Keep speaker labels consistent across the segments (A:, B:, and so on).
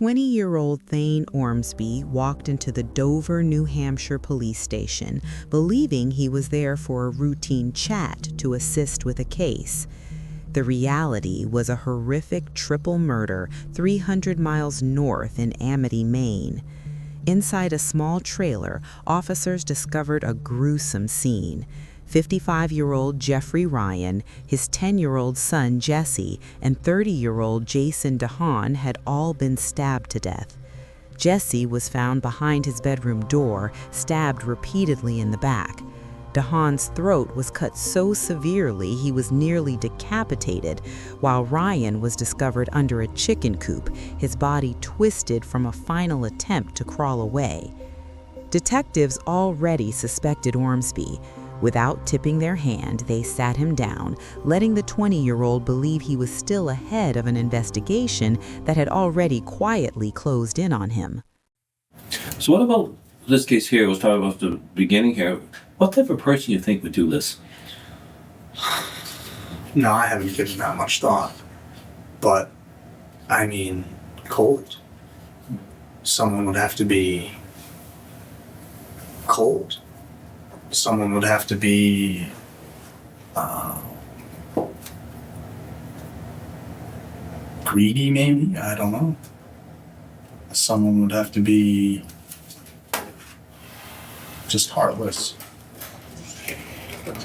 A: 20-year-old Thayne Ormsby walked into the Dover, New Hampshire police station, believing he was there for a routine chat to assist with a case. The reality was a horrific triple murder 300 miles north in Amity, Maine. Inside a small trailer, officers discovered a gruesome scene. 55-year-old Jeffrey Ryan, his 10-year-old son Jesse, and 30-year-old Jason DeHaan had all been stabbed to death. Jesse was found behind his bedroom door, stabbed repeatedly in the back. DeHaan's throat was cut so severely he was nearly decapitated, while Ryan was discovered under a chicken coop, his body twisted from a final attempt to crawl away. Detectives already suspected Ormsby. Without tipping their hand, they sat him down, letting the 20-year-old believe he was still ahead of an investigation that had already quietly closed in on him.
B: So what about this case here? I was talking about the beginning here. What type of person you think would do this?
C: No, I haven't given that much thought. But, I mean, cold. Someone would have to be cold. Someone would have to be greedy, maybe? I don't know. Someone would have to be just heartless.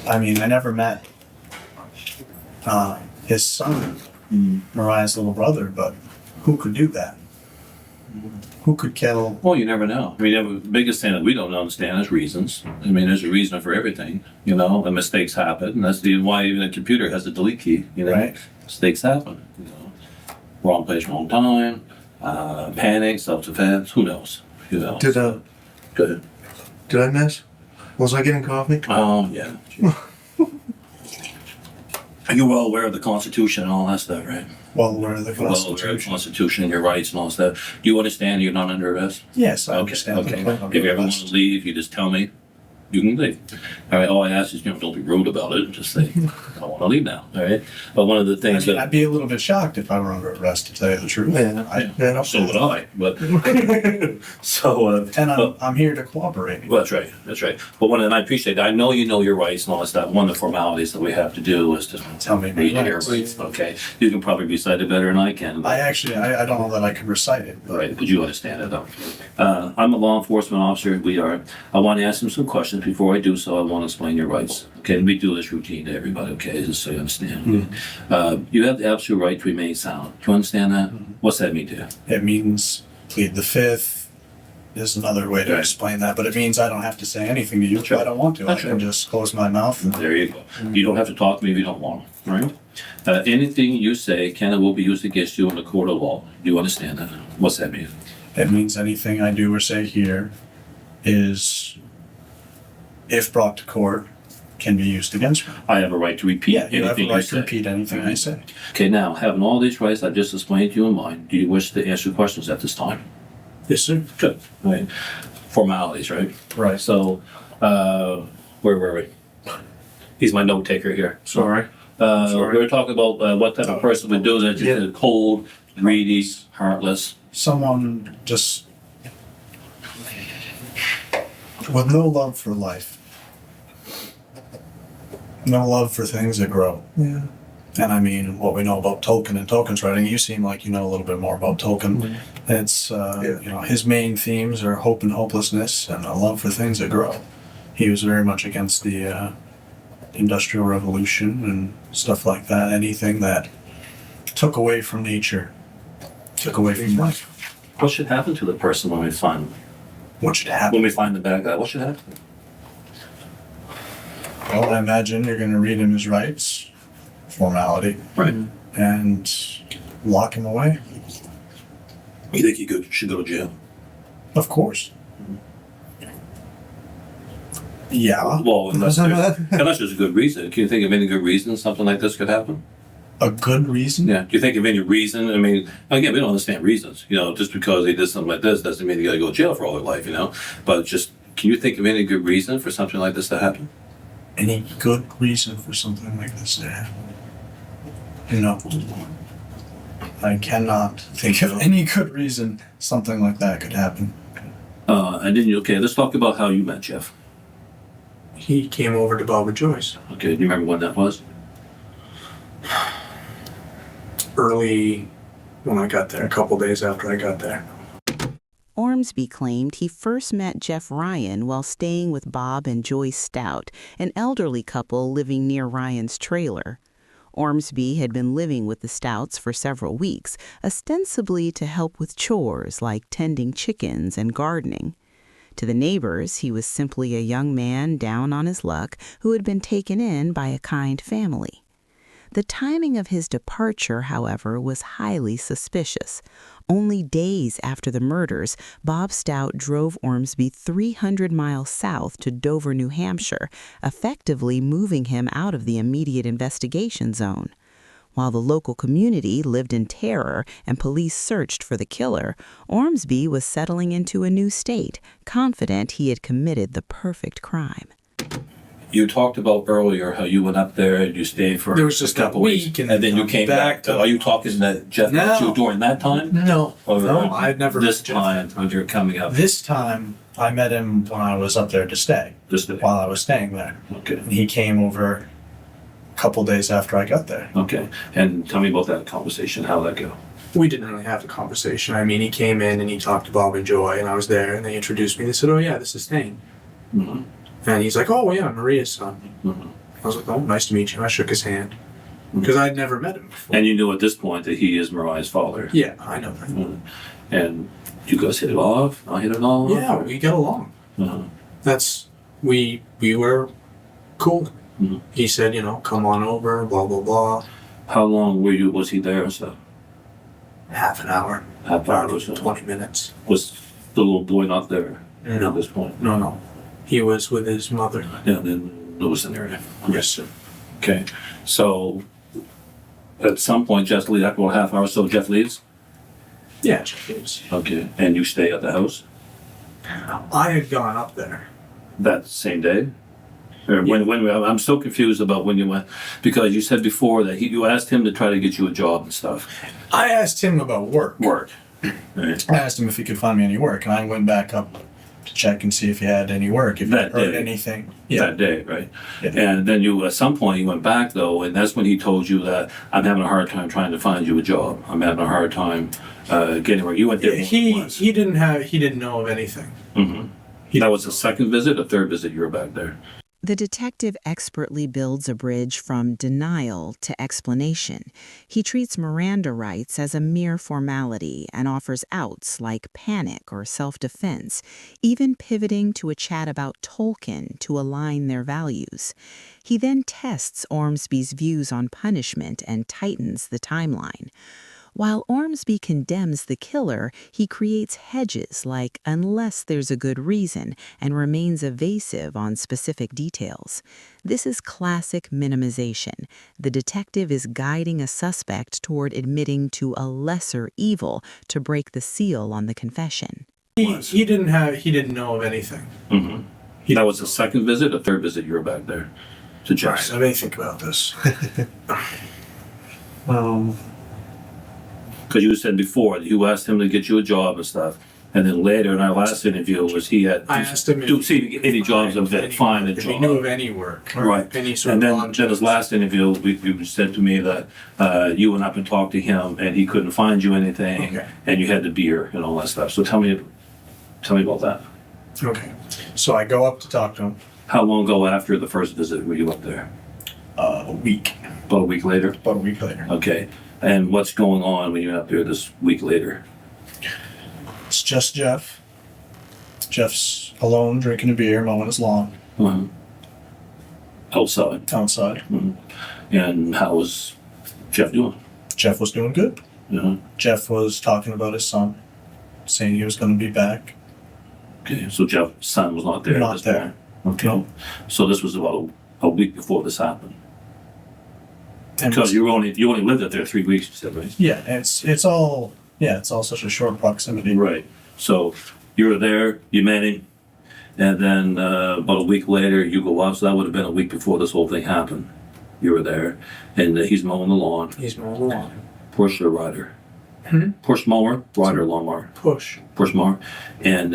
C: I mean, I never met his son, Mariah's little brother, but who could do that? Who could kill?
B: Well, you never know. I mean, the biggest thing that we don't understand is reasons. I mean, there's a reason for everything, and mistakes happen. And that's why even a computer has a delete key,
C: Right.
B: Mistakes happen, Wrong place, wrong time, panic, self-defense, who knows,
D: Did
B: Go ahead.
D: did I miss? Was I getting coffee?
B: Oh, yeah. You're well aware of the Constitution and all that stuff, right?
C: Well aware of the
B: Well aware of the
C: Constitution.
B: Constitution and your rights and all that stuff. Do you understand you're not under arrest?
C: Yes, I
B: Okay,
C: understand.
B: okay.
C: the
B: If you ever want
C: Constitution.
B: to leave, you just tell me. You can leave. All right. All I ask is, don't be rude about it. Just say, I want to leave now. All right. But one of the things
C: I'd be a little bit shocked if I were under arrest, to tell you the truth.
D: Yeah.
B: so would I. But so
C: And I'm here to cooperate.
B: well, that's right. That's right. But and I appreciate that. I know you know your rights and all that stuff. One of the formalities that we have to do is to
C: Tell me my
B: read your
C: rights.
B: rights. Okay. You can probably recite it better than I can. But,
C: I don't know that I could recite it. But
B: right, but you understand it though. I'm a law enforcement officer. I want to ask him some questions. Before I do so, I want to explain your rights. Okay, we do this routine to everybody, okay, just so you understand. You have the absolute right to remain silent. Do you understand that? What's that mean to you?
C: It means plead the fifth. There's another way to
B: Right.
C: explain that, but it means I don't have to say anything to you if
B: Sure.
C: I don't want to.
B: That's
C: I can
B: right.
C: just close my mouth. And
B: There you go. You don't have to talk to me if you don't want to, right? Anything you say can and will be used against you in the court of law. Do you understand that? What's that mean?
C: it means anything I do or say here is, if brought to court, can be used against me.
B: I have a right to repeat
C: You have a
B: anything you
C: right to
B: say.
C: repeat anything I say.
B: Okay, now, having all these rights I've just explained to you in mind, do you wish to answer questions at this time?
C: Yes, sir.
B: Good. Right. Formalities, right?
C: Right.
B: So, where were we? He's my note taker here.
D: Sorry.
B: We were talking about what type of person would do that.
D: Yeah.
B: Cold, greedy, heartless.
C: Someone just with no love for life. No love for things that grow.
D: Yeah.
C: And I mean, what we know about Tolkien and Tolkien's writing, you seem like you know a little bit more about Tolkien. It's, his main themes are hope and hopelessness and a love for things that grow. He was very much against the Industrial Revolution and stuff like that. Anything that took away from nature, took away from life.
B: What should happen to the person when we find
C: What should happen?
B: the bad guy? What should happen?
C: Well, I imagine you're going to read him his rights, formality,
B: Right.
C: and lock him away.
B: You think he should go to jail?
C: Of course. Yeah.
B: Well, unless there's a good reason. Can you think of any good reason something like this could happen?
C: A good reason?
B: Yeah. Do you think of any reason? I mean, again, we don't understand reasons. Just because they did something like this doesn't mean they got to go to jail for all their life. But just, can you think of any good reason for something like this to happen?
C: Any good reason for something like this to happen? No. I cannot think of any good reason something like that could happen.
B: And then let's talk about how you met Jeff.
E: He came over to Bob and Joyce
B: Okay, do you remember when that was?
E: early when I got there, a couple days after I got there.
A: Ormsby claimed he first met Jeff Ryan while staying with Bob and Joyce Stout, an elderly couple living near Ryan's trailer. Ormsby had been living with the Stouts for several weeks, ostensibly to help with chores like tending chickens and gardening. To the neighbors, he was simply a young man down on his luck who had been taken in by a kind family. The timing of his departure, however, was highly suspicious. Only days after the murders, Bob Stout drove Ormsby 300 miles south to Dover, New Hampshire, effectively moving him out of the immediate investigation zone. While the local community lived in terror and police searched for the killer, Ormsby was settling into a new state, confident he had committed the perfect crime.
B: You talked about earlier how you went up there and you stayed for
E: There was just
B: a couple
E: a
B: weeks,
E: week
B: and
E: and
B: then you
E: come
B: came
E: back
B: back.
E: to-
B: Are you talking that Jeff met
C: No.
B: you during that time?
E: No,
B: Or
E: I'd never
B: this
E: met Jeff.
B: time when you're coming up?
C: This time, I met him when I was up there to stay,
B: This day.
C: while I was staying there.
B: Okay.
C: And he came over a couple days after I got there.
B: Okay. And tell me about that conversation. How'd that go?
E: We didn't really have a conversation. I mean, he came in and he talked to Bob and Joy, and I was there, and they introduced me. They said, "Oh yeah, this is Thayne."
B: Mm-hmm.
E: And he's like, "Oh yeah, Maria's son."
B: Mm-hmm.
E: I was like, "Oh, nice to meet you." I shook his hand because I'd never met him before.
B: And you knew at this point that he is Mariah's father.
E: Yeah, I know that.
B: Mhm. And you guys hit it off? I hit it off?
E: Yeah, we get along.
B: Uh-huh.
E: That's we were cool.
B: Mhm.
E: He said, "Come on over." Blah blah blah.
B: How long was he there and stuff?
E: Half an hour.
B: Half hour or so.
E: 20 minutes.
B: Was the little boy not there
E: No.
B: at this point?
E: No. He was with his mother.
B: Yeah, then it was in there.
E: Yes, sir.
B: Okay. So at some point, Jeff leaves after about a half hour, so Jeff leaves?
E: Yeah, Jeff was.
B: Okay. And you stay at the house
E: I had gone up there.
B: that same day? Or when I'm so confused about when you went, because you said before that you asked him to try to get you a job and stuff.
C: I asked him about work.
B: Work. Right.
C: I asked him if he could find me any work, and I went back up to check and see if he had any work, if he
B: That
C: heard
B: day.
C: anything.
B: That day, right?
C: Yeah.
B: And then at some point, you went back though, and that's when he told you that I'm having a hard time trying to find you a job. I'm having a hard time getting work. You went there.
E: He didn't know of anything.
B: Mm-hmm. That was the second visit, or third visit you were back there.
A: The detective expertly builds a bridge from denial to explanation. He treats Miranda rights as a mere formality and offers outs like panic or self-defense, even pivoting to a chat about Tolkien to align their values. He then tests Ormsby's views on punishment and tightens the timeline. While Ormsby condemns the killer, he creates hedges like unless there's a good reason and remains evasive on specific details. This is classic minimization. The detective is guiding a suspect toward admitting to a lesser evil to break the seal on the confession.
E: He didn't know of anything.
B: Mm-hmm. That was the second visit, or third visit you were back there to check.
E: Right, let me think about this.
B: Because you said before that you asked him to get you a job and stuff, and then later in our last interview was he had
E: I asked him
B: to see any jobs of that, find a
E: if
B: job.
E: he knew of any work.
B: Right.
E: Any sort
B: And
E: of
B: then
E: volunteer.
B: his last interview, you said to me that you went up and talked to him, and he couldn't find you anything,
E: Okay.
B: and you had the beer and all that stuff. So tell me about that.
E: Okay.
C: So I go up to talk to him
B: How long ago after the first visit were you up there?
C: a week,
B: About a week later.
C: about a week later.
B: Okay. And what's going on when you're up there this week later?
C: It's just Jeff. Jeff's alone drinking a beer, mowing his lawn
B: Uh-huh. Outside.
C: outside.
B: And how was Jeff doing?
C: Jeff was doing good.
B: Uh-huh.
C: Jeff was talking about his son, saying he was going to be back.
B: Okay, so Jeff's son was not there.
C: Not
B: at this
C: there.
B: point. Okay.
C: No.
B: So this was about a week before this happened.
C: And
B: Because you only lived up there 3 weeks, you said, right?
C: yeah, it's all such a short proximity.
B: Right. So you were there, you met him, and then about a week later you go out. So that would have been a week before this whole thing happened. You were there, and he's mowing the lawn.
E: He's mowing the lawn.
B: Porsche rider. Push mower, rider, lawnmower.
E: Push.
B: Push mower. And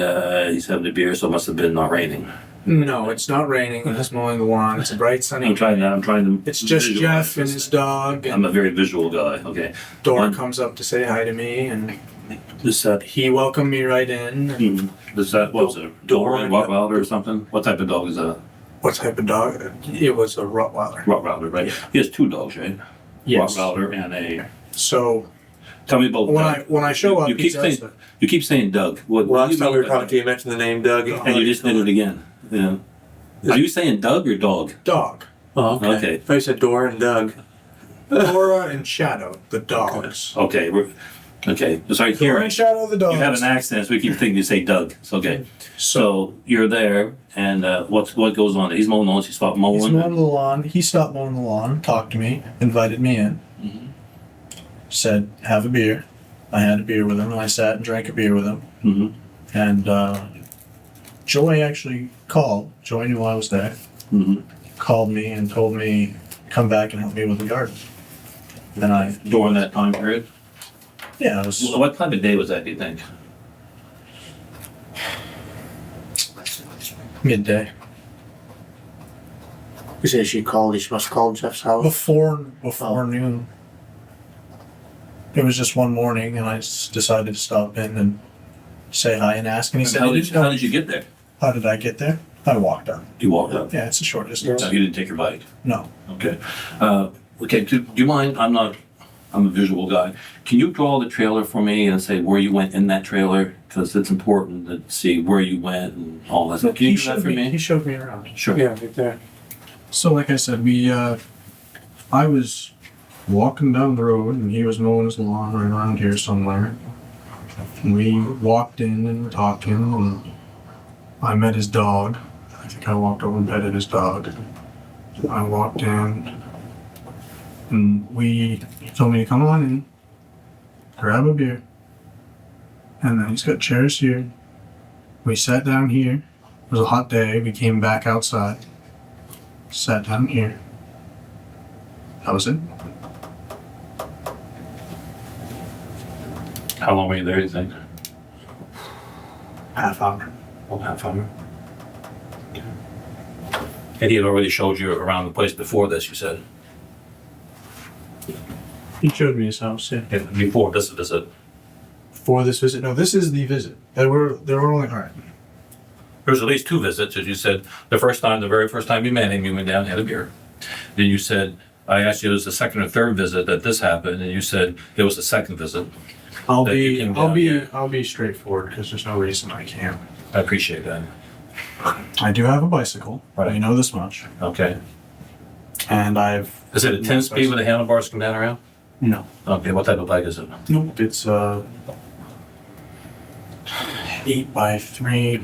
B: he's having a beer, so it must have been not raining.
E: No, it's not raining. He's mowing the lawn. It's a bright sunny.
B: I'm trying to.
E: It's just
B: visualize
E: Jeff and
B: this.
E: his dog.
B: I'm
E: And
B: a very visual guy. Okay.
E: Dora comes up to say hi to me, and
B: Is that
E: he welcomed me right in.
B: Is that what was it? Dora, Rottweiler or something? What type of dog is that?
E: What type of dog? It was a Rottweiler.
B: Rottweiler, right? He has 2 dogs, right?
E: Yes.
B: Rottweiler and a.
E: So
B: Tell me about Doug.
E: when I show up,
B: You
E: he
B: keep
E: does
B: saying you keep saying Doug. What
D: Well,
B: do you
D: last time
B: mean
D: we were
B: by
D: talking to you, you mentioned the name Doug.
E: Oh,
B: and you just did it again. Yeah. Are you saying Doug or dog?
E: dog.
D: Oh, okay.
B: Okay.
D: I thought you said Dora and Doug.
E: Dora and Shadow, the dogs.
B: Okay. Okay. Sorry,
E: Dora
B: here
E: and Shadow, the dogs.
B: you have an accent, so we keep thinking you say Doug. It's okay. So you're there, and what goes on? He's mowing the lawn. He stopped mowing.
C: He's mowing the lawn. He stopped mowing the lawn, talked to me, invited me in, said, have a beer. I had a beer with him, and I sat and drank a beer with him.
B: Mm-hmm.
C: And Joy actually called. Joy knew I was there.
B: Mm-hmm.
C: Called me and told me, come back and help me with the garden. Then I,
B: During that time period.
C: yeah, it was
B: What time of day was that? Do you think?
C: midday.
F: You say she called, she must have called Jeff's house?
C: Before noon. It was just one morning, and I decided to stop in and say hi and ask. And he said,
B: How
C: he
B: did,
C: didn't know.
B: how did you get there?
C: How did I get there? I walked up.
B: You walked up.
C: Yeah, it's a short distance.
B: No, you didn't take your bike.
C: No.
B: Okay. Okay. Do you mind? I'm a visual guy. Can you draw the trailer for me and say where you went in that trailer? Because it's important to see where you went and all that stuff. Can you do that for
C: He
B: me?
C: showed me around.
B: Sure.
E: Yeah, right there.
C: So, like I said, I was walking down the road, and he was mowing his lawn right around here somewhere. And we walked in and were talking, and I met his dog. I think I walked over and petted his dog. I walked in, and he told me to come on in, grab a beer. And then he's got chairs here. We sat down here. It was a hot day. We came back outside. Sat down here. That was it.
B: How long were you there? Do you think?
C: Half hour.
B: Oh, half hour. Okay. And he had already showed you around the place before this. You said.
C: He showed me his house, yeah.
B: Yeah, before this visit.
C: For this visit? No, this is the visit. There were only, alright.
B: There was at least 2 visits, as you said. The very first time you met him, you went down and had a beer. Then you said, I asked you, it was the second or third visit that this happened, and you said it was the second visit.
C: I'll
B: That you came down here.
C: I'll be straightforward because there's no reason I can't.
B: I appreciate that.
C: I do have a bicycle.
B: Right.
C: You know this much.
B: Okay.
C: And I've.
B: Is it a 10-speed with the handlebars come down around?
C: No.
B: Okay, what type of bike is it?
C: Nope. It's 8x3.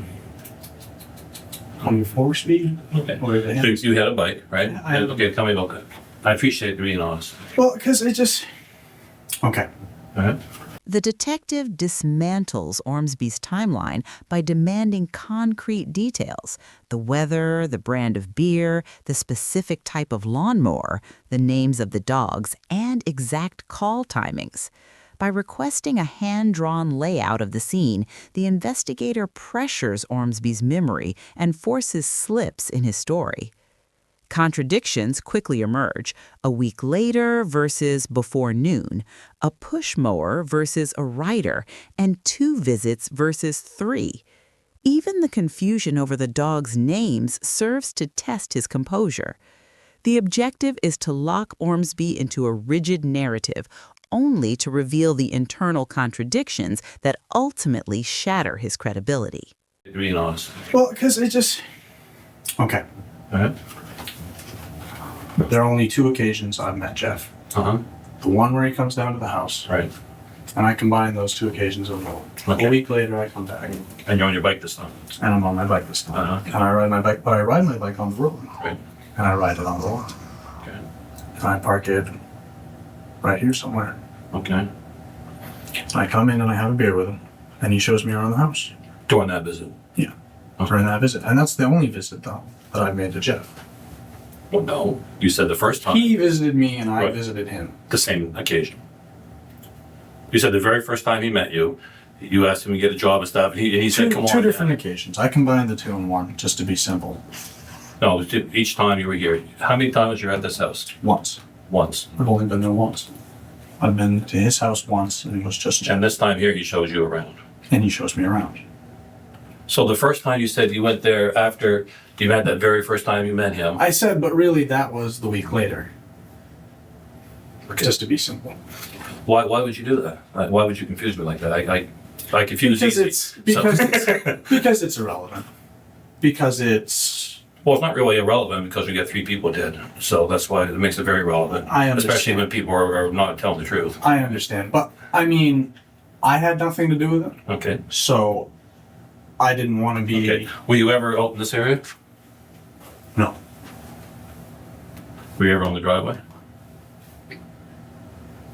C: 24 speed.
B: Okay.
C: Or the
B: So you had a bike, right?
C: Yeah, I had a-
B: Okay, tell me about that. I appreciate you being honest.
C: Well, because it just. Okay.
B: All right.
A: The detective dismantles Ormsby's timeline by demanding concrete details: the weather, the brand of beer, the specific type of lawnmower, the names of the dogs, and exact call timings. By requesting a hand-drawn layout of the scene, the investigator pressures Ormsby's memory and forces slips in his story. Contradictions quickly emerge: a week later versus before noon, a push mower versus a rider, and 2 visits versus 3. Even the confusion over the dogs' names serves to test his composure. The objective is to lock Ormsby into a rigid narrative, only to reveal the internal contradictions that ultimately shatter his credibility.
B: Being honest.
C: Well, because it just. Okay.
B: All right.
C: There are only 2 occasions I've met Jeff.
B: Uh-huh.
C: The one where he comes down to the house,
B: Right.
C: and I combine those 2 occasions of all.
B: Okay.
C: A week later, I come back,
B: And you're on your bike this time.
C: and I'm on my bike this time.
B: Uh-huh.
C: And I ride my bike, but I ride my bike on the road,
B: Right.
C: and I ride it on the lawn.
B: Okay.
C: And I park it right here somewhere.
B: Okay.
C: I come in and I have a beer with him, and he shows me around the house
B: During that visit.
C: during that visit. And that's the only visit, though, that I've made to Jeff.
B: Well, no. You said the first time.
C: He visited me, and I
B: Right.
C: visited him.
B: The same occasion. You said the very first time he met you, you asked him to get a job and stuff, and he said, come on.
C: Two different occasions. I combined the two in one, just to be simple.
B: No, each time you were here. How many times you were at this house?
C: Once.
B: Once.
C: I've only been there once. I've been to his house once, and it was just
B: And this time here, he shows you around.
C: and he shows me around.
B: So the first time you said you went there after you had that very first time you met him.
C: I said, but really that was the week later. Just to be simple.
B: Why would you do that? Why would you confuse me like that? I confuse
C: Because
B: easy.
C: because it's irrelevant. Because it's
B: Well, it's not really irrelevant because we got 3 people dead. So that's why it makes it very relevant.
C: I understand.
B: Especially when people are not telling the truth.
C: I understand, but I mean, I had nothing to do with it,
B: Okay.
C: so I didn't want to be.
B: Okay. Were you ever out in this area?
C: No.
B: Were you ever on the driveway?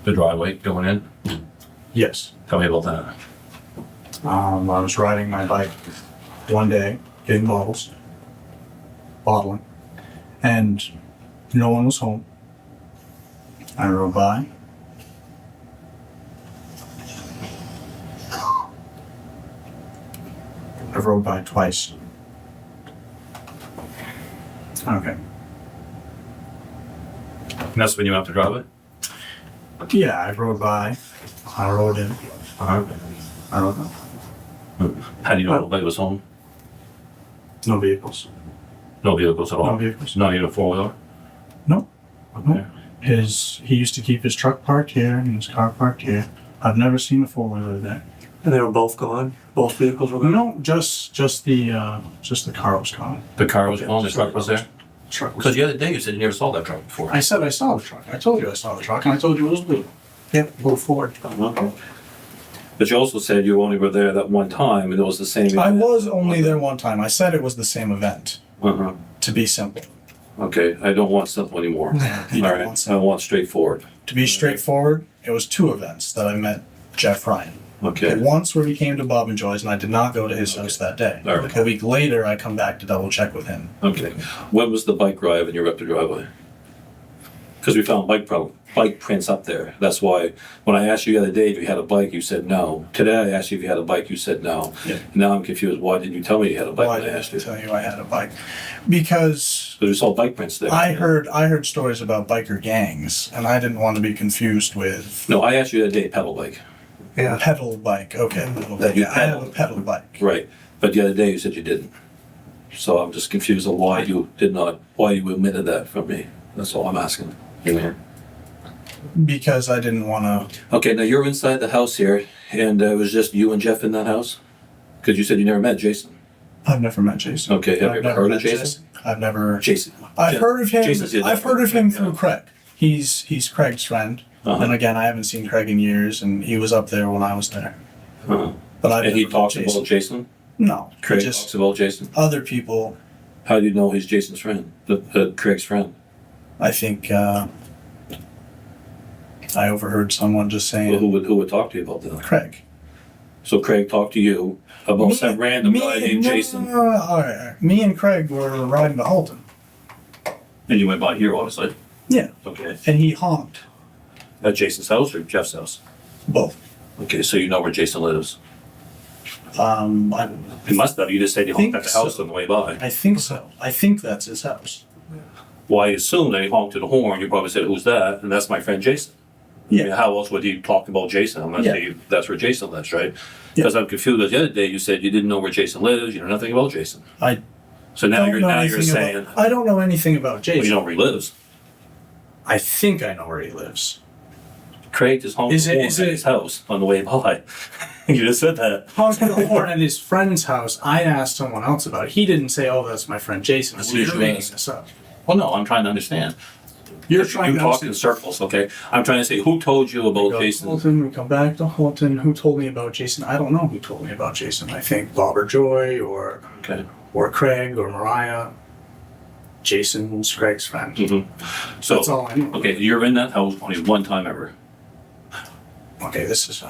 B: The driveway going in?
C: Yes.
B: Tell me about that.
C: I was riding my bike one day, getting bottling, and no one was home. I rode by. I rode by twice. Okay.
B: And that's when you went up the driveway?
C: Yeah, I rode by. I rode in.
B: Uh-huh.
C: I rode out.
B: How do you know nobody was home?
C: No vehicles.
B: No vehicles at all?
C: No vehicles.
B: Not even a 4-wheeler?
C: No.
B: Okay.
C: He used to keep his truck parked here and his car parked here. I've never seen a 4-wheeler there.
D: And they were both gone? Both vehicles were gone?
C: No, just the car was gone.
B: The car was gone, the truck was there?
C: Truck was.
B: Because the other day you said you never saw that truck before.
C: I said I saw the truck. I told you I saw the truck, and I told you it was blue.
D: Yep.
C: Blue Ford.
B: But you also said you only were there that one time and it was the same.
C: I was only there one time. I said it was the same event.
B: Uh-huh.
C: To be simple.
B: Okay, I don't want simple anymore.
C: You
B: All
C: don't
B: right,
C: want
B: I
C: simple.
B: want straightforward.
C: To be straightforward, it was 2 events that I met Jeff Ryan.
B: Okay.
C: Once where he came to Bob and Joy's, and I did not go to his house that day.
B: All right.
C: A week later, I come back to double check with him.
B: Okay. When was the bike drive and you were up the driveway? Because we found bike prints up there. That's why when I asked you the other day if you had a bike, you said no. Today I asked you if you had a bike, you said no.
C: Yeah.
B: Now I'm confused. Why didn't you tell me you had a bike
C: Why
B: when I
C: did I
B: asked you?
C: tell you I had a bike? Because
B: Because we saw bike prints there.
C: I heard stories about biker gangs, and I didn't want to be confused with
B: No, I asked you the other day pedal bike.
D: Yeah.
C: pedal bike. Okay, pedal
B: That
C: bike.
B: you
C: Yeah, I have a
B: pedal.
C: pedal bike.
B: Right. But the other day you said you didn't. So I'm just confused on why you omitted that from me. That's all I'm asking.
C: Because I didn't want to.
B: Okay, now you're inside the house here, and it was just you and Jeff in that house? Because you said you never met Jason.
C: I've never met Jason.
B: Okay, have
C: I've
B: you ever
C: never
B: heard of
C: met
B: Jason?
C: I've never.
B: Jason.
C: I've heard of him.
B: Jason's the-
C: I've heard of him through Craig. He's Craig's friend.
B: Uh-huh.
C: And again, I haven't seen Craig in years, and he was up there when I was there.
B: Uh-huh.
C: But I've
B: And he
C: never met
B: talks
C: Jason.
B: about Jason?
C: No,
B: Craig
C: just
B: talks about Jason?
C: other people.
B: How do you know he's Jason's friend? Craig's friend?
C: I think I overheard someone just
B: Well,
C: saying
B: who would talk to you about that?
C: Craig.
B: So Craig talked to you about some random guy named Jason.
C: No, all right. Me and Craig were riding to Halton.
B: And you went by here, obviously.
C: Yeah,
B: Okay.
C: and he honked.
B: At Jason's house or Jeff's house?
C: Both.
B: Okay, so you know where Jason lives?
C: I
B: He must have. You just said he honked
C: Think
B: at the house
C: so.
B: on the way by.
C: think so. I think that's his house.
B: Well, I assume that he honked to the horn. You probably said, "Who's that?" And that's my friend Jason. I mean,
C: Yeah.
B: how else would he talk about Jason unless
C: Yeah.
B: that's where Jason lives, right?
C: Yeah.
B: Because I'm confused. Because the other day you said you didn't know where Jason lives. You know nothing about Jason.
C: I
B: So now
C: don't
B: you're
C: know
B: now you're
C: anything
B: saying
C: about. I don't know anything about
B: well,
C: Jason.
B: you know where he lives.
C: I think I know where he lives.
B: Craig just honked
C: Is
B: the
C: it-
B: horn
C: is
B: at
C: it-
B: his house on the way by. You just said that.
C: Honked the horn at his friend's house. I asked someone else about it. He didn't say, "Oh, that's my friend Jason." I said,
B: Who did
C: "You're
B: you
C: making
B: ask?
C: this up."
B: Well, no, I'm trying to understand.
C: You're trying
B: You
C: to
B: talk in
C: understand.
B: circles, okay? I'm trying to say who told you
C: We
B: about
C: go to
B: Jason.
C: Halton, we come back to Halton. Who told me about Jason? I don't know who told me about Jason. I think Bob or Joy
B: Okay.
C: or Craig or Mariah. Jason's Craig's friend.
B: Mm-hmm. So
C: That's all I know.
B: okay, you're in that house only one time ever.
C: Okay, this is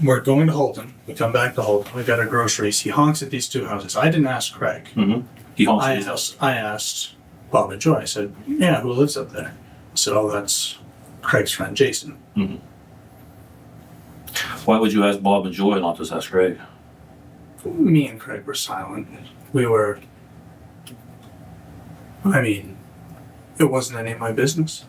C: we're going to Halton. We come back to Halton. We got our groceries. He honks at these 2 houses. I didn't ask Craig.
B: Mm-hmm. He honks at his house.
C: I asked Bob and Joy. I said, "Yeah, who lives up there?" I said, "Oh, that's Craig's friend Jason.
B: Why would you ask Bob and Joy, not just ask Craig?
C: Me and Craig were silent. We were. I mean, it wasn't any of my business.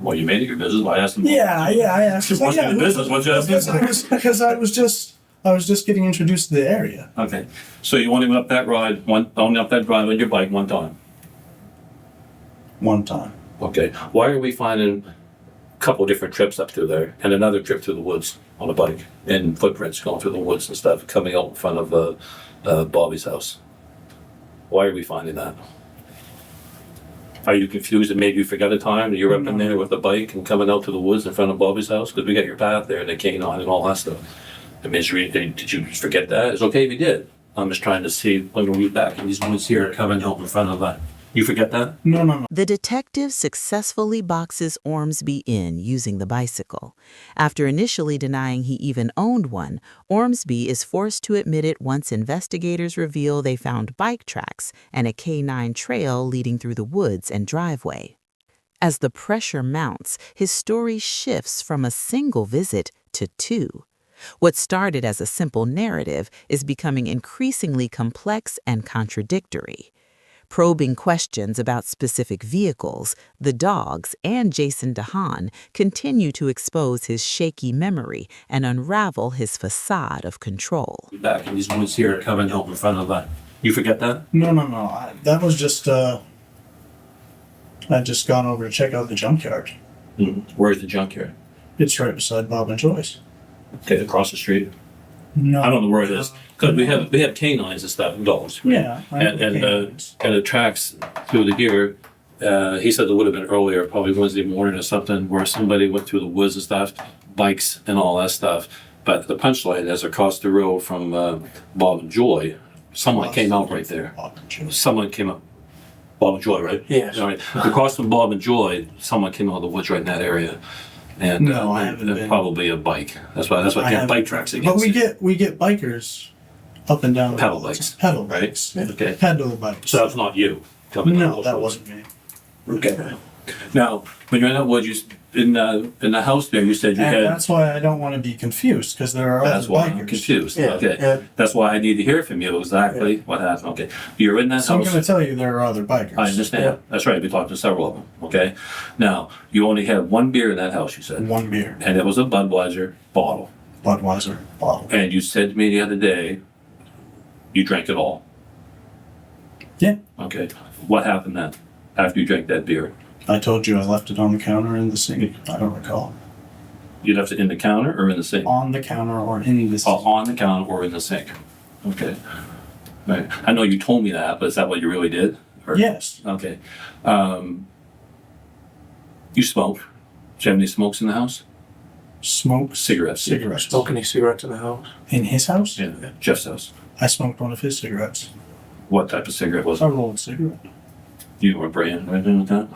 B: Well, you made it your business by asking.
C: Yeah, I asked.
B: It wasn't your business. What'd you ask?
C: Because I was just getting introduced to the area.
B: Okay, so you only went up that drive on your bike one time.
C: One time.
B: Okay, why are we finding a couple of different trips up through there and another trip through the woods on a bike and footprints going through the woods and stuff coming out in front of Bobby's house? Why are we finding that? Are you confused and maybe you forgot a time that you were up in there with the bike and coming out to the woods in front of Bobby's house? Because we got your path there and the canine and all that stuff. I mean, did you forget that? It's okay if you did. I'm just trying to see when we're back in these woods here coming out in front of that. You forget that?
C: No.
A: The detective successfully boxes Ormsby in using the bicycle. After initially denying he even owned one, Ormsby is forced to admit it once investigators reveal they found bike tracks and a K9 trail leading through the woods and driveway. As the pressure mounts, his story shifts from a single visit to two. What started as a simple narrative is becoming increasingly complex and contradictory. Probing questions about specific vehicles, the dogs, and Jason DeHaan continue to expose his shaky memory and unravel his facade of control.
B: Back in these woods here coming out in front of that. You forget that?
C: No. That was just. I'd just gone over to check out the junkyard.
B: Where's the junkyard?
C: It's right beside Bob and Joyce.
B: Okay, across the street.
C: No.
B: I don't know where it is because we have canines and stuff, and dogs. Right?
C: Yeah.
B: And the tracks through the gear. He said it would have been earlier, probably Wednesday morning or something, where somebody went through the woods and stuff, bikes and all that stuff. But the punchline is across the road from Bob and Joy, someone came out right there.
C: Bob and Joyce.
B: Someone came up. Bob and Joy, right?
E: Yes.
B: All right. Across from Bob and Joy, someone came out of the woods right in that area. And
C: No, I haven't been.
B: probably a bike. That's why bike tracks again.
C: But we get bikers up and down the
B: Pedal
C: roads.
B: bikes.
C: Pedal
B: Right?
C: bikes. Yeah.
B: Okay.
C: Pedal bikes.
B: So that's not you coming down
C: No,
B: those
C: that
B: roads.
C: wasn't me.
B: Okay. Now, when you're in that woods, in the house there, you said you
C: And
B: had.
C: that's why I don't want to be confused, because there are
B: That's
C: other
B: why
C: bikers.
B: I'm confused.
E: Yeah,
B: Okay.
E: yeah.
B: That's why I need to hear from you exactly what happened. Okay. You're in that
C: So I'm
B: house.
C: going to tell you there are other bikers.
B: I understand.
E: Yeah.
B: That's right. We talked to several of them. Okay. Now, you only had one beer in that house, you said.
C: One beer.
B: And it was a Budweiser bottle.
C: Budweiser bottle.
B: And you said to me the other day, you drank it all.
C: Yeah.
B: Okay. What happened then after you drank that beer?
C: I told you I left it on the counter in the sink. I don't recall.
B: You left it in the counter or in the sink?
C: On the counter or in the sink.
B: On the counter or in the sink. Okay. Right. I know you told me that, but is that what you really did? Or-
C: Yes.
B: Okay. You smoke. Do you have any smokes in the house?
C: Smoke
B: Cigarettes.
C: cigarettes.
E: Smoke any cigarettes in the house?
C: In his house?
B: Yeah. Jeff's house.
C: I smoked one of his cigarettes.
B: What type of cigarette was
C: A
B: it?
C: rolled cigarette.
B: You know what brand or anything like that?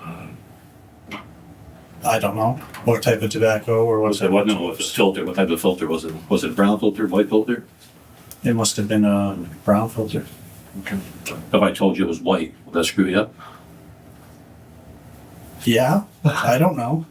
C: I don't know what type of tobacco or what.
B: What no, it was filter. What type of filter was it? Was it a brown filter, white filter?
C: It must have been a brown filter.
B: Okay. If I told you it was white, would that screw you up?
C: Yeah, I don't know.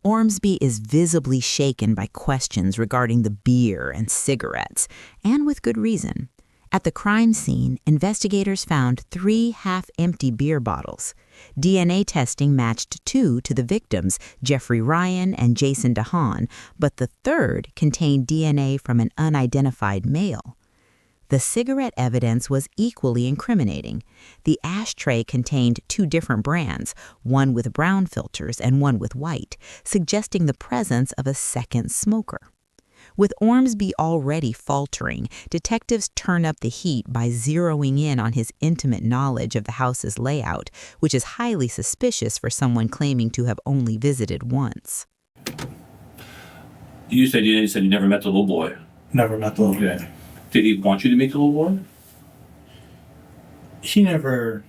A: Ormsby is visibly shaken by questions regarding the beer and cigarettes, and with good reason. At the crime scene, investigators found 3 half-empty beer bottles. DNA testing matched 2 to the victims, Jeffrey Ryan and Jason DeHaan, but the third contained DNA from an unidentified male. The cigarette evidence was equally incriminating. The ashtray contained 2 different brands, one with brown filters and one with white, suggesting the presence of a second smoker. With Ormsby already faltering, detectives turn up the heat by zeroing in on his intimate knowledge of the house's layout, which is highly suspicious for someone claiming to have only visited once.
B: You said you never met the little boy.
C: Never met the little guy.
B: Did he want you to meet the little boy?
C: He never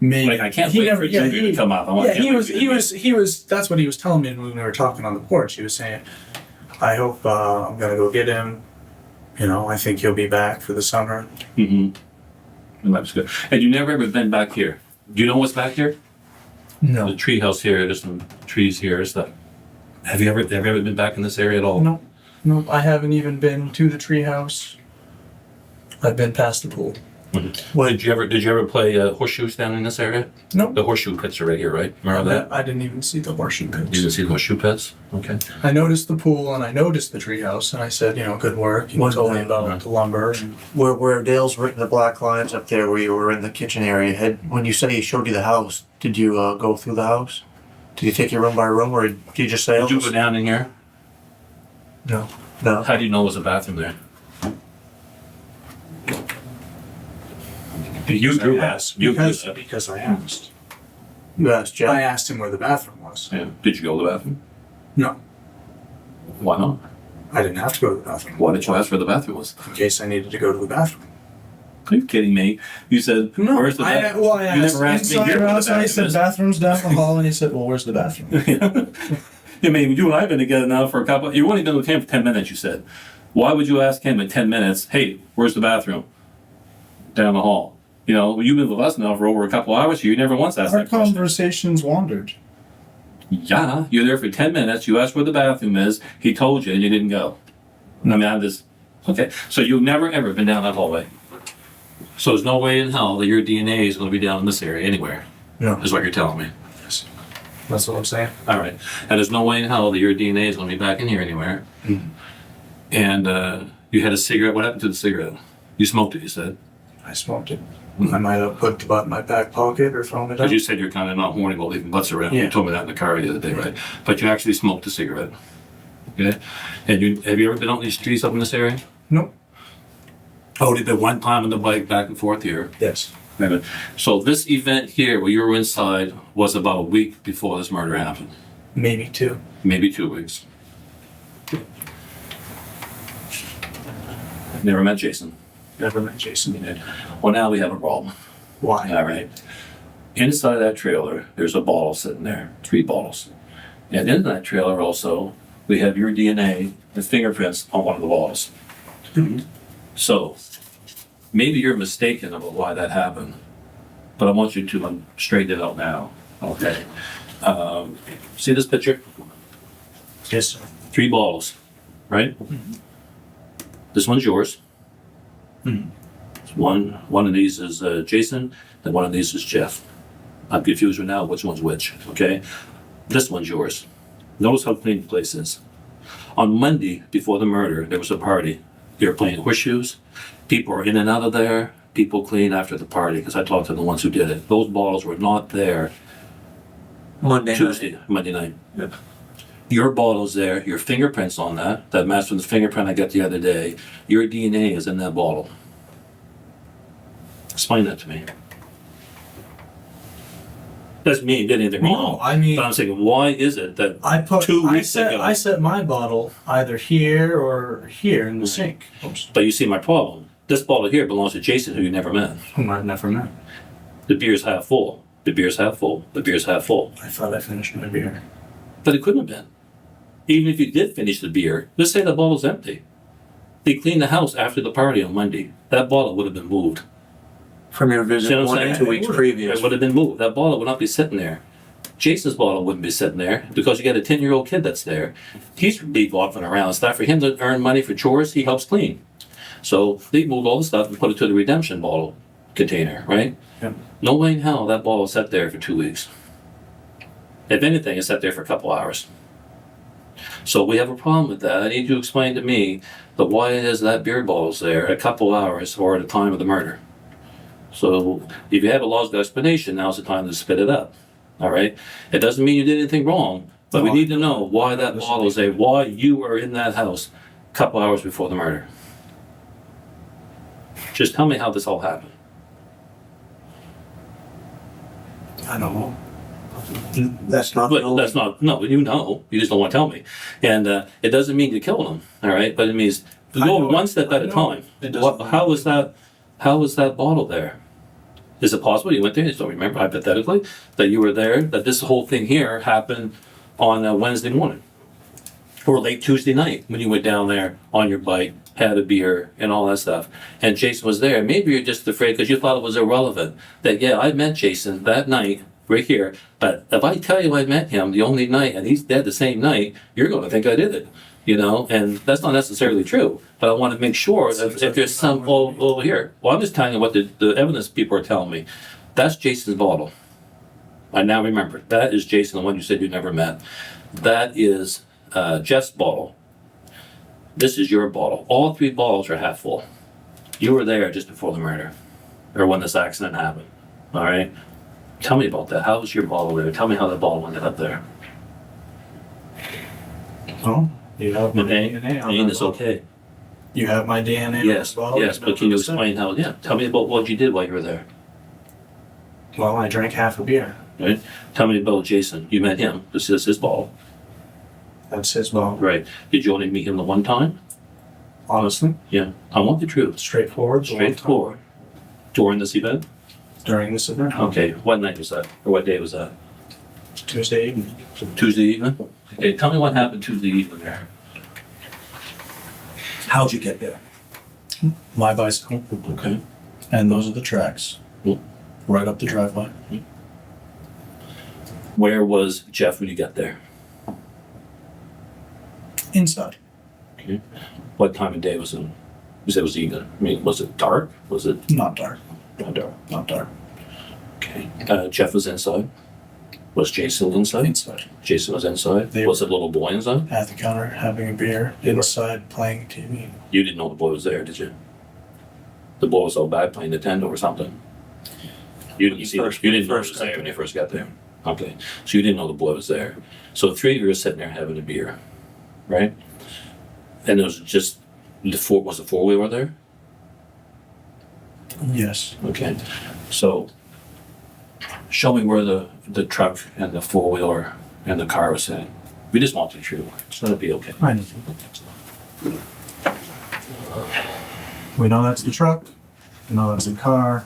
C: made.
B: Like, I can't
C: he
B: wait
C: never,
B: for Junior to come up. I want
C: Yeah,
B: him
C: he
B: to
C: was.
B: meet
C: He
B: me.
C: was. He was. That's what he was telling me when we were talking on the porch. He was saying, "I hope I'm gonna go get him. You know, I think he'll be back for the summer."
B: Mm-hmm. And that was good. And you never ever been back here. Do you know what's back here?
E: No.
B: The tree house here, there's some trees here, stuff. Have you ever been back in this area at all?
E: No. No, I haven't even been to the treehouse. I've been past the pool.
B: Did you ever play horseshoes down in this area?
E: No.
B: The horseshoe pits are right here, right? Remember that?
E: I didn't even see the horseshoe
B: You
E: pits.
B: didn't see the horseshoe pits? Okay.
E: I noticed the pool and I noticed the treehouse and I said, good work. He told me about the lumber. And
F: Where Dale's written the black lines up there where you were in the kitchen area, when you said he showed you the house, did you go through the house? Did you take you room by room or did you just say,
B: Did you go down in here?
E: no.
F: no?
B: How do you know there's a bathroom there? You drew that. You drew that.
E: Because I asked.
F: You asked Jeff.
E: I asked him where the bathroom was.
B: Yeah. Did you go to the bathroom?
E: No.
B: Why not?
E: I didn't have to go to the bathroom.
B: Why did you ask where the bathroom was?
E: In case I needed to go to the bathroom.
B: Are you kidding me? You said, where's the bathroom?
E: I
B: You
E: asked
B: never asked me
E: inside
B: here
E: or
B: where the
E: outside. He
B: bathroom
E: said
B: is.
E: bathrooms down the hall and he said, well, where's the bathroom?
B: I mean, you and I have been together now for a couple. You've only been with him for 10 minutes, you said. Why would you ask him in 10 minutes, hey, where's the bathroom? Down the hall. You've been with us now for over a couple hours. You never once asked
E: Our
B: that question.
E: conversations wandered.
B: Yeah, you're there for 10 minutes. You asked where the bathroom is. He told you and you didn't go. I mean, I'm just, okay. So you've never ever been down that hallway. So there's no way in hell that your DNA is going to be down in this area anywhere.
E: No.
B: Is what you're telling me.
E: That's what I'm saying.
B: All right. And there's no way in hell that your DNA is going to be back in here anywhere.
E: Mm-hmm.
B: And you had a cigarette. What happened to the cigarette? You smoked it, you said.
E: I smoked it. I might have put the butt in my back pocket or thrown it out.
B: Because you said you're kind of not horny about leaving butts around.
E: Yeah.
B: You told me that in the car the other day, right? But you actually smoked a cigarette. Okay? And have you ever been on these streets up in this area?
E: Nope.
B: Oh, you've been one time on the bike back and forth here.
E: Yes.
B: Maybe. So this event here, where you were inside, was about a week before this murder happened.
E: Maybe two.
B: Maybe 2 weeks. Never met Jason.
E: Never met Jason.
B: You did. Well, now we have a problem.
E: Why?
B: All right. Inside that trailer, there's a bottle sitting there, 3 bottles. And in that trailer also, we have your DNA and fingerprints on one of the bottles. So, maybe you're mistaken about why that happened, but I want you to straighten it out now, okay? See this picture?
E: Yes, sir.
B: 3 bottles, right? This one's yours. One of these is Jason, and one of these is Jeff. I'm confused right now which one's which, okay? This one's yours. Notice how clean the place is. On Monday, before the murder, there was a party. They were playing horseshoes. People are in and out of there. People clean after the party, because I talked to the ones who did it. Those bottles were not there
F: Monday
B: Monday night.
E: Yep.
B: Your bottle's there, your fingerprint's on that matched with the fingerprint I got the other day. Your DNA is in that bottle. Explain that to me. Doesn't mean you did anything wrong.
E: No, I mean-
B: But I'm saying, why is it that
E: I
B: 2 weeks ago...
E: I set my bottle either here or here in the sink. Oops.
B: But you see my problem. This bottle here belongs to Jason, who you never met.
E: Whom I've never met.
B: The beer's half full. The beer's half full. The beer's half full.
E: I thought I finished my beer.
B: But it couldn't have been. Even if you did finish the beer, let's say the bottle's empty. They cleaned the house after the party on Monday. That bottle would have been moved.
F: From your
B: See
F: visit
B: what I'm
F: 1
B: saying?
F: or 2 weeks
B: It
F: previous.
B: would have been moved. That bottle would not be sitting there. Jason's bottle wouldn't be sitting there because you got a 10-year-old kid that's there. He's walking around. It's not for him to earn money for chores. He helps clean. So they moved all the stuff and put it to the redemption bottle container, right?
E: Yep.
B: No way in hell that bottle sat there for 2 weeks. If anything, it sat there for a couple hours. So we have a problem with that. I need you to explain to me that why it is that beer bottle's there a couple hours or at the time of the murder. So if you have a logical explanation, now's the time to spit it up. All right? It doesn't mean you did anything wrong, but we need to know why that bottle is there, why you were in that house a couple hours before the murder. Just tell me how this all happened.
E: I don't know.
F: That's not
B: But that's not, no, you know, you just don't want to tell me. And it doesn't mean you killed him, all right? But it means
E: I
B: go
E: know
B: one
E: it.
B: step at
E: I
B: a
E: know
B: time.
E: it doesn't mean-
B: How was that bottle there? Is it possible you went there, you don't remember, hypothetically, that you were there, that this whole thing here happened on Wednesday morning? Or late Tuesday night, when you went down there on your bike, had a beer and all that stuff, and Jason was there. Maybe you're just afraid because you thought it was irrelevant, that yeah, I met Jason that night right here. But if I tell you I met him the only night and he's dead the same night, you're going to think I did it, you know, and that's not necessarily true. But I want to make sure that if there's some over here. Well, I'm just telling you what the evidence people are telling me. That's Jason's bottle. I now remember. That is Jason, the one you said you never met. That is Jeff's bottle. This is your bottle. All three bottles are half full. You were there just before the murder, or when this accident happened. All right? Tell me about that. How was your bottle there? Tell me how the bottle ended up there.
C: Oh, you have my
B: Okay?
C: DNA on
B: Ain't
C: that
B: this
C: bottle.
B: okay?
C: You have my DNA on
B: Yes,
C: this bottle?
B: yes, but can you explain how, yeah, tell me about what you did while you were there,
C: Well, I drank half a beer.
B: right? Tell me about Jason. You met him. This is his bottle,
C: That's his bottle.
B: right? Did you only meet him the one time?
C: Honestly,
B: Yeah. I want the truth.
C: straightforward. the one time
B: Straightforward. During this event?
C: During this event.
B: Okay, what night was that? Or what day was that?
C: Tuesday evening.
B: Tuesday evening? Okay, tell me what happened Tuesday evening there. How'd you get there?
C: My bicycle.
B: Okay.
C: And those are the tracks.
B: Hmm.
C: Right up the driveway.
B: Where was Jeff when you got there?
C: Inside.
B: Okay. What time of day was it? You said it was evening. I mean, was it dark? Was it
C: Not dark.
B: not dark?
C: Not dark.
B: Okay. Jeff was inside. Was Jason inside?
C: Inside.
B: Jason was inside.
C: They-
B: Was the little boy inside?
C: At the counter, having a beer. Inside, playing TV.
B: You didn't know the boy was there, did you? The boy was so bad playing Nintendo or something. You didn't see. You didn't know he was there when you first got there. Okay. So you didn't know the boy was there. So the three of you were sitting there having a beer, right? And it was just was the four-wheeler there?
C: Yes.
B: Okay. So show me where the truck and the four-wheeler and the car was sitting. We just want the truth. It's gonna be okay.
C: I know. We know that's the truck. We know that's the car.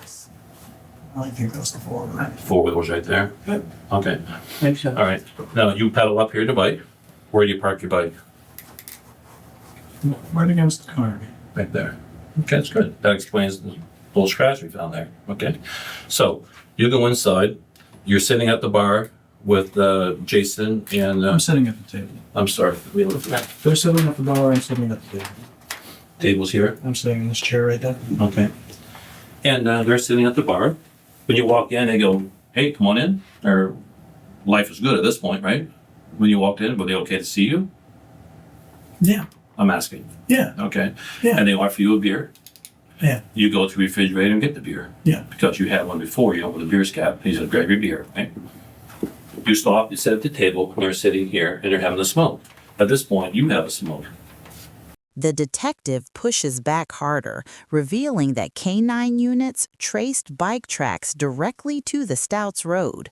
C: I think that's the four-wheeler.
B: Four-wheeler's right there?
C: Yep.
B: Okay.
F: Makes sense.
B: All right. Now you pedal up here to bike. Where do you park your bike?
C: Right against the car.
B: Right there. Okay, that's good. That explains the little scratch we found there. Okay. So you go inside. You're sitting at the bar with Jason and
C: I'm sitting at the table.
B: I'm sorry.
C: They're sitting at the bar, I'm sitting at the table.
B: Table's here.
C: I'm sitting in this chair right there.
B: Okay. And they're sitting at the bar. When you walk in, they go, "Hey, come on in." Or life is good at this point, right? When you walked in, were they okay to see you?
C: Yeah.
B: I'm asking.
C: Yeah.
B: Okay.
C: Yeah.
B: And they offer you a beer.
C: Yeah.
B: You go to the refrigerator and get the beer.
C: Yeah.
B: Because you had one before, you opened the beer cap. He said, "Grab your beer." Right? You stop, you sit at the table, and they're sitting here, and they're having a smoke. At this point, you have a smoke.
A: The detective pushes back harder, revealing that K-9 units traced bike tracks directly to the Stouts Road.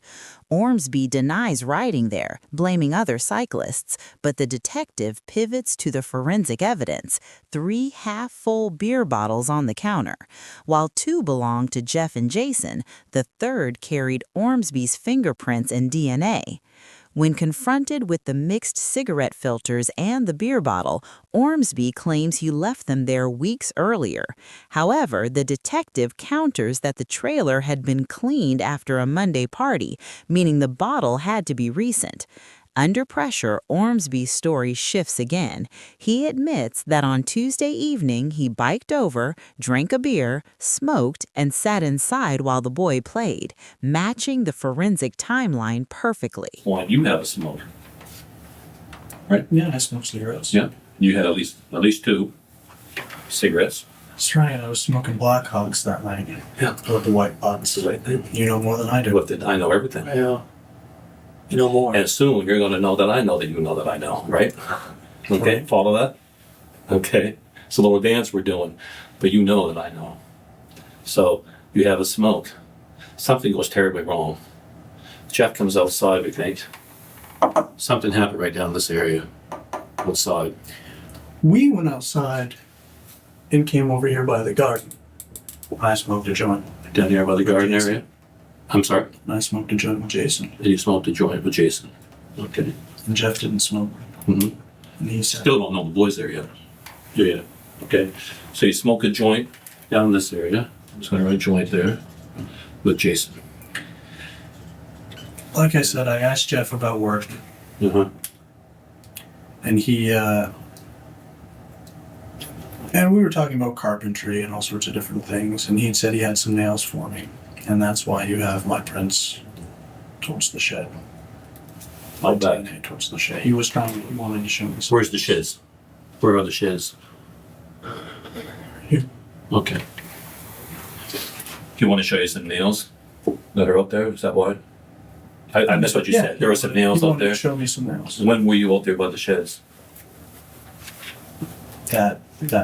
A: Ormsby denies riding there, blaming other cyclists, but the detective pivots to the forensic evidence, 3 half-full beer bottles on the counter. While 2 belonged to Jeff and Jason, the third carried Ormsby's fingerprints and DNA. When confronted with the mixed cigarette filters and the beer bottle, Ormsby claims he left them there weeks earlier. However, the detective counters that the trailer had been cleaned after a Monday party, meaning the bottle had to be recent. Under pressure, Ormsby's story shifts again. He admits that on Tuesday evening he biked over, drank a beer, smoked, and sat inside while the boy played, matching the forensic timeline perfectly.
B: Well, you have a smoke. Right?
C: Yeah, I smoke cigarettes.
B: Yeah. You had at least 2 cigarettes.
C: That's right. I was smoking Black Hawks that night.
B: Yeah.
C: With the white box. You know more than I do.
B: With it, I know everything.
F: Yeah. You know more.
B: And soon you're going to know that I know that you know that I know, right? Okay, follow that? Okay, it's a little dance we're doing, but you know that I know. So you have a smoke. Something goes terribly wrong. Jeff comes outside, we think. Something happened right down this area. Outside.
C: We went outside and came over here by the garden. I smoked a joint.
B: Down here by the garden area? I'm sorry?
C: I smoked a joint with Jason.
B: And you smoked a joint with Jason. Okay.
C: And Jeff didn't smoke.
B: Mm-hmm.
C: And he said,
B: Still don't know the boys there yet. Yeah. Okay. So you smoke a joint down this area. I'm just going to write a joint there with Jason.
C: like I said, I asked Jeff about work,
B: Uh-huh.
C: and and we were talking about carpentry and all sorts of different things, and he said he had some nails for me, and that's why you have my prints towards the shed.
B: I'll bet.
C: DNA towards the shed. He wanted to show me some.
B: Where's the shiz? Where are the shiz?
C: Here.
B: Okay. Do you want to show you some nails that are up there? Is that why? I missed what you said. There were some nails
C: he
B: up
C: wanted
B: there.
C: to show me some nails.
B: When were you up there by the sheds?
C: That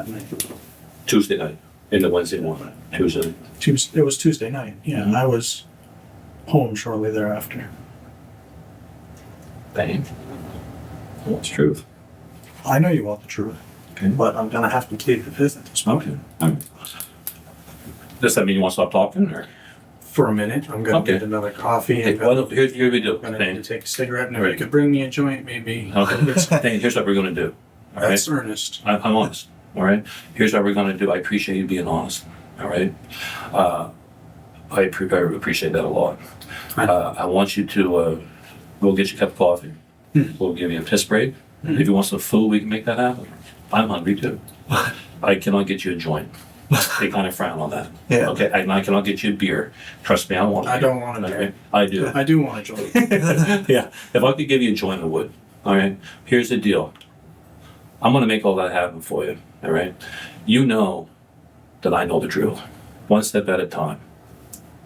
C: night.
B: Tuesday night. In the Wednesday morning. Tuesday.
C: It was Tuesday night. Yeah, I was home shortly thereafter.
B: Bang. That's truth.
C: I know you want the truth,
B: Okay.
C: but I'm gonna have to plead the fifth at this point.
B: Okay. All right. Does that mean you want to stop talking, or?
C: For a minute, I'm gonna
B: Okay.
C: get another coffee.
B: Hey,
C: And
B: well, here we do.
C: I'm gonna need
B: Thayne.
C: to take a cigarette, and if
B: Right.
C: you could bring me a joint, maybe.
B: Okay. Thayne, here's what we're going to do. All right?
C: That's earnest.
B: I'm honest. All right. Here's what we're going to do. I appreciate you being honest. All right. I appreciate that a lot. I want you to go get you a cup of coffee. We'll give you a piss break. If you want some food, we can make that happen. I'm hungry too. I cannot get you a joint. They kind of frown on that.
F: Yeah.
B: Okay. I cannot get you a beer. Trust me, I want.
C: I don't want a
B: Okay?
C: beer.
B: I do.
C: I do want a joint.
B: Yeah. If I could give you a joint, I would. All right. Here's the deal. I'm going to make all that happen for you. All right. You know that I know the drill. One step at a time.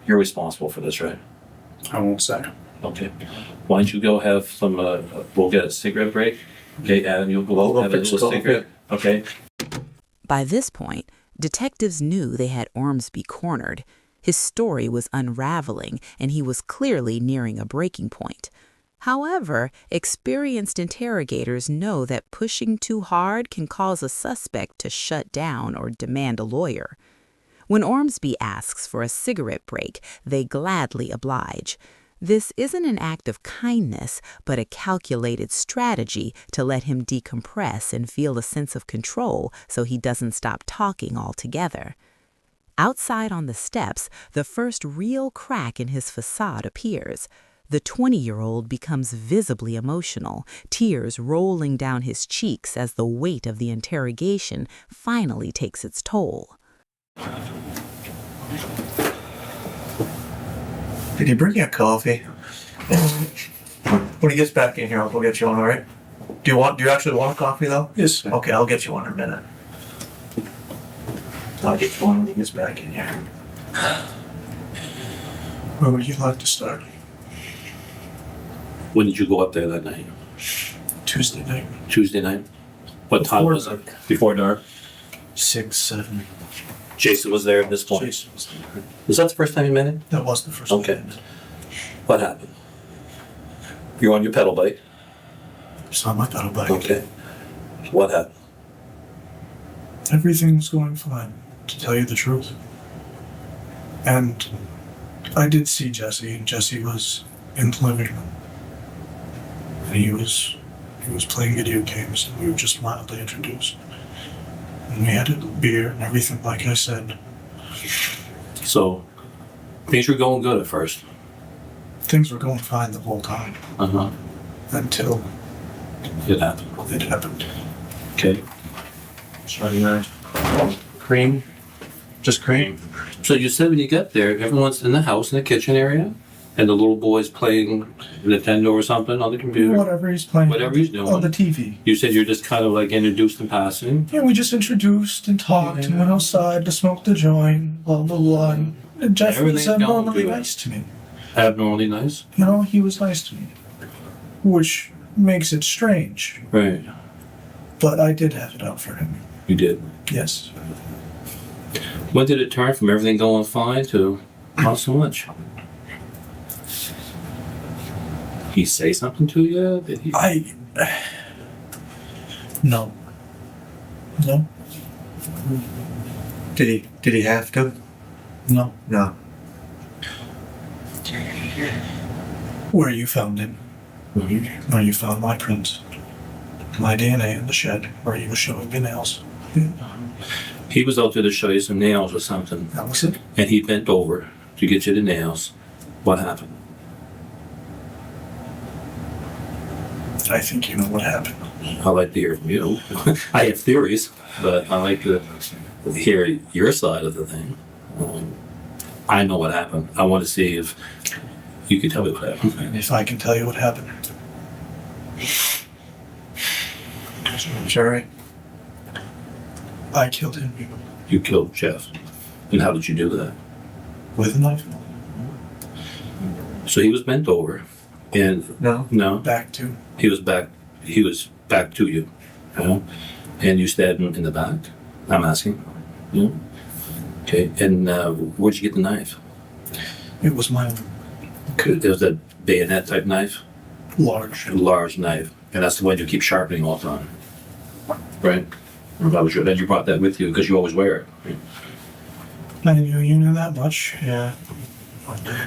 B: You're responsible for this, right?
C: I won't say.
B: Okay. Why don't you go have some, we'll get a cigarette break. Okay. And you'll go have a
F: fix
B: little
F: coffee.
B: cigarette. Okay.
A: By this point, detectives knew they had Ormsby cornered. His story was unraveling, and he was clearly nearing a breaking point. However, experienced interrogators know that pushing too hard can cause a suspect to shut down or demand a lawyer. When Ormsby asks for a cigarette break, they gladly oblige. This isn't an act of kindness, but a calculated strategy to let him decompress and feel a sense of control so he doesn't stop talking altogether. Outside on the steps, the first real crack in his facade appears. The 20-year-old becomes visibly emotional, tears rolling down his cheeks as the weight of the interrogation finally takes its toll.
F: Did he bring you coffee? When he gets back in here, I'll go get you one, alright? Do you actually want a coffee though?
C: Yes, sir.
F: Okay, I'll get you one in a minute. I'll get you one when he gets back in here.
C: Where would you like to start?
B: When did you go up there that night?
C: Tuesday night.
B: Tuesday night? What time
C: Before
B: was
C: dark.
B: it? Before dark?
C: 6, 7.
B: Jason was there at this point.
C: Jason was there.
B: Was that the first time you met him?
C: That was the first
B: Okay.
C: time.
B: What happened? You're on your pedal bike.
C: It's not my pedal bike.
B: Okay. What happened?
C: Everything was going fine, to tell you the truth. And I did see Jesse, and Jesse was in the living room. And he was playing video games, and we were just mildly introduced. And we had a beer and everything, like I said.
B: So, things were going good at first.
C: Things were going fine the whole time,
B: Uh-huh.
C: until
B: It happened.
C: it happened.
B: Okay.
F: Starting right. Cream? Just cream?
B: So you said when you got there, everyone's in the house, in the kitchen area, and the little boy's playing Nintendo or something on the computer.
C: Whatever he's playing.
B: Whatever he's doing.
C: On the TV.
B: You said you're just kind of like introduced in passing.
C: Yeah, we just introduced and talked and went outside to smoke the joint, blah, blah, blah. And Jeff was
B: Everything's going
C: abnormally
B: good.
C: nice to me.
B: Abnormally nice.
C: You know, he was nice to me. Which makes it strange.
B: Right.
C: But I did have it out for him.
B: You did.
C: Yes.
B: When did it turn from everything going fine to not so much? He say something to you? Did he?
C: No. No.
F: Did he have to?
C: No.
F: No.
C: Where you found him. Where you found my prints. My DNA in the shed where he was showing me nails.
B: He was out there to show you some nails or something,
C: That was it.
B: and he bent over to get you the nails. What happened?
C: I think you know what happened.
B: I like to hear from you. I have theories, but I like to hear your side of the thing. I know what happened. I want to see if you can tell me what happened.
C: If I can tell you what happened.
F: Sherry?
C: I killed him
B: You killed Jeff. And how did you do that?
C: with a knife.
B: So he was bent over, and
F: No.
C: Back to.
B: he was back to you, you know? And you stabbed him in the back. I'm asking. Yeah. Okay. And where'd you get the knife?
C: It was my
B: It was a bayonet type knife,
C: large.
B: a large knife, and that's the one you keep sharpening all the time, right? That was then you brought that with you because you always wear it. Right?
C: I knew you knew that much.
F: Yeah.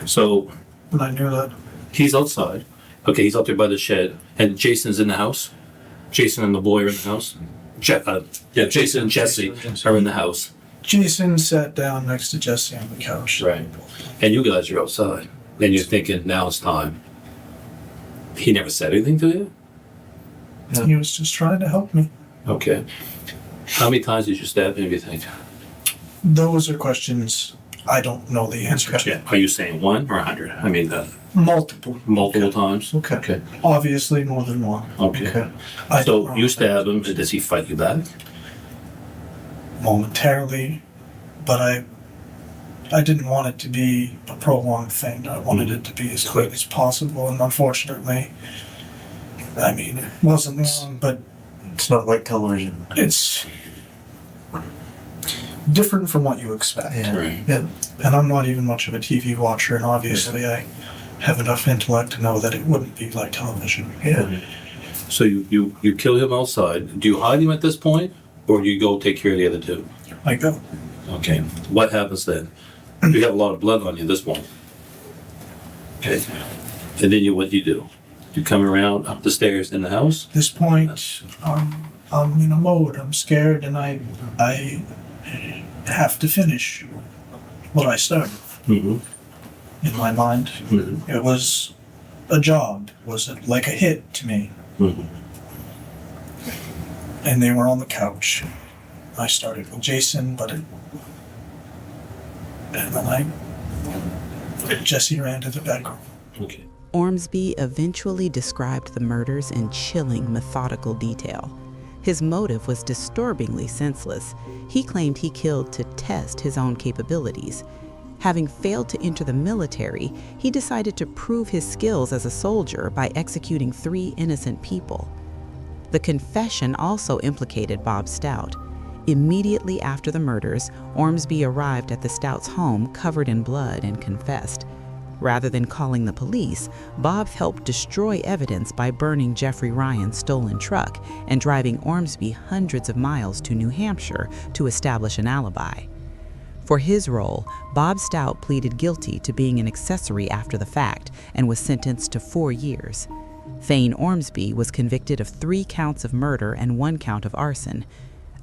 B: So
C: But I knew that.
B: he's outside. Okay, he's out there by the shed, and Jason's in the house. Jason and the boy are in the house. Jason and Jesse are in the house.
C: Jason sat down next to Jesse on the couch.
B: Right. And you guys are outside. And you're thinking, now it's time. He never said anything to you?
C: He was just trying to help me.
B: Okay. How many times did you stab him, do you think?
C: Those are questions I don't know the answer to.
B: Yeah. Are you saying 1 or 100? I mean,
C: Multiple.
B: multiple times?
F: Okay.
B: Okay.
C: Obviously more than one.
B: Okay.
C: I don't
B: So
C: know.
B: you stab him, and does he fight you back?
C: Momentarily, but I didn't want it to be a prolonged thing. I wanted it to be as quick as possible, and unfortunately, I mean, it wasn't long, but
F: It's not like television.
C: it's different from what you expect.
B: Right.
F: Yeah.
C: And I'm not even much of a TV watcher, and obviously I have enough intellect to know that it wouldn't be like television.
F: Yeah.
B: So you kill him outside. Do you hide him at this point? Or do you go take care of the other two?
C: I go,
B: Okay. What happens then? You have a lot of blood on you at this point. Okay. And then what do you do? You come around up the stairs in the house?
C: this point, I'm in a mode. I'm scared, and I have to finish what I started.
B: Mm-hmm.
C: In my mind,
B: Mm-hmm.
C: it was a job. It was like a hit to me.
B: Mm-hmm.
C: And they were on the couch. I started with Jason, and then Jesse ran to the bedroom.
B: Okay.
A: Ormsby eventually described the murders in chilling, methodical detail. His motive was disturbingly senseless. He claimed he killed to test his own capabilities. Having failed to enter the military, he decided to prove his skills as a soldier by executing 3 innocent people. The confession also implicated Bob Stout. Immediately after the murders, Ormsby arrived at the Stouts' home covered in blood and confessed. Rather than calling the police, Bob helped destroy evidence by burning Jeffrey Ryan's stolen truck and driving Ormsby hundreds of miles to New Hampshire to establish an alibi. For his role, Bob Stout pleaded guilty to being an accessory after the fact and was sentenced to 4 years. Thayne Ormsby was convicted of 3 counts of murder and 1 count of arson.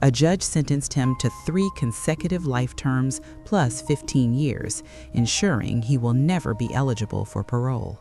A: A judge sentenced him to 3 consecutive life terms plus 15 years, ensuring he will never be eligible for parole.